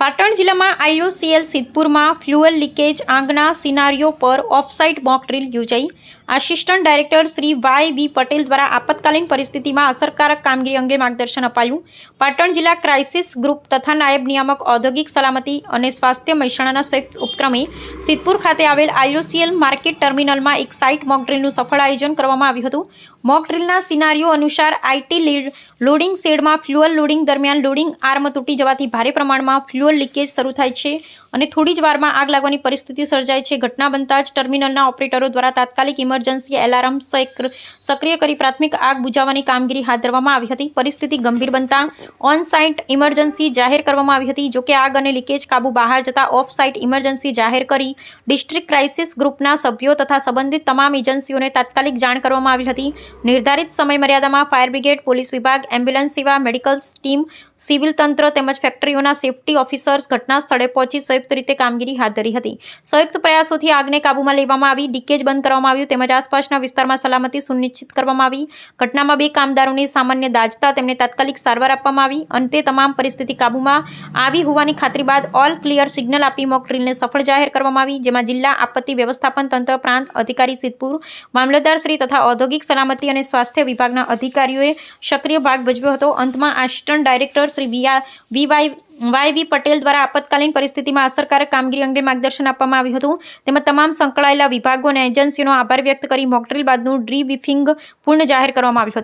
પાટણ જિલ્લામાં આઈઓસીએલ સિદ્ધપુરમાં fuel leakage આંગના સિનારીયો પર ઓફસાઇટ મોક ડ્રીલ યોજાઈ। Assistant director Shri Y V. Patel દ્વારા આપતકાલીન પરિસ્થિતિમાં અસરકારક કામગીરી અંગે માર્ગદર્શન અપાયું। પાટણ જિલ્લા ક્રાઇસિસ ગ્રુપ તથા નાયબ નિયામક ઔદ્યોગિક સલામતી અને સ્વાસ્થ્ય મહેસાણાના સંયુક્ત ઉપક્રમે સિદ્ધપુર ખાતે આવેલ આઈઓસીએલ માર્કેટ ટર્મિનલમાં એક સાઇટ મોક ડ્રીલનું સફળ આયોજન કરવામાં આવ્યું હતું। મોક ડ્રીલના સિનારીયો અનુસાર આઈટી લોડિંગ શેડમાં ફ્યુઅલ લોડિંગ દરમિયાન લોડિંગ આર્મ તૂટી જવાથી ભારે પ્રમાણમાં ફ્યુઅલ લીકેજ શરૂ થાય છે અને થોડી જ વારમાં આગ લાગવાની પરિસ્થિતિ સર્જાય છે। ઘટના બનતા જ ટર્મિનલના ઓપરેટરો દ્વારા તાત્કાલિક ઇમરજન્સી એલાર્મ સક્રિય કરી પ્રાથમિક આગ બુઝાવવાની કામગીરી હાથ ધરવામાં આવી હતી। પરિસ્થિતિ ગંભીર બનતા ઓન સાઇટ ઇમરજન્સી જાહેર કરવામાં આવી હતી। જોકે આગ અને લીકેજ કાબુ બહાર જતા ઓફ સાઇટ ઇમરજન્સી જાહેર કરી ડિસ્ટ્રિક્ટ ક્રાઇસિસ ગ્રુપના સભ્યો તથા સંબંધિત તમામ એજન્સીઓને તાત્કાલિક જાણ કરવામાં આવી હતી। નિર્ધારિત સમય મર્યાદામાં ફાયર બ્રિગેડ, પોલીસ વિભાગ, એમ્બ્યુલન્સ સેવા, મેડિકલ ટીમ, સિવિલ તંત્ર તેમજ ફેક્ટરીઓના સેફટી ઓફિસર્સ ઘટના સ્થળે પહોંચી સંયુક્ત રીતે કામગીરી હાથ ધરી હતી। સંયુક્ત પ્રયાસોથી આગને કાબૂમાં લેવામાં આવી, લીકેજ બંધ કરવામાં આવ્યું તેમજ આસપાસના વિસ્તારમાં સલામતી સુનિશ્ચિત કરવામાં આવી। ઘટનામાં 2 કામદારોને સામાન્ય દાઝતા તેમને તાત્કાલિક સારવાર આપવામાં આવી। અંતે તમામ પરિસ્થિતિ કાબૂમાં આવી હોવાની ખાતરી બાદ ઓલ ક્લિયર સિગ્નલ આપી મોક ડ્રીલને સફળ જાહેર કરવામાં આવી, જેમાં જિલ્લા આપત્તિ વ્યવસ્થાપન તંત્ર, પ્રાંત અધિકારી સિદ્ધપુર, મામલતદાર શ્રી તથા ઔદ્યોગિક સલામતી અને સ્વાસ્થ્ય વિભાગના અધિકારીઓએ સક્રિય ભાગ ભજવ્યો હતો। અંતમાં assistant director Shri Y V. Patel દ્વારા આપતકાલીન પરિસ્થિતિમાં અસરકારક કામગીરી અંગે માર્ગદર્શન આપવામાં આવ્યું હતું તેમજ તમામ સંકળાયેલા વિભાગો અને એજન્સીઓનો આભાર વ્યક્ત કરી મોક ડ્રીલ બાદનું ડિબ્રીફિંગ પૂર્ણ જાહેર કરવામાં આવ્યું હતું।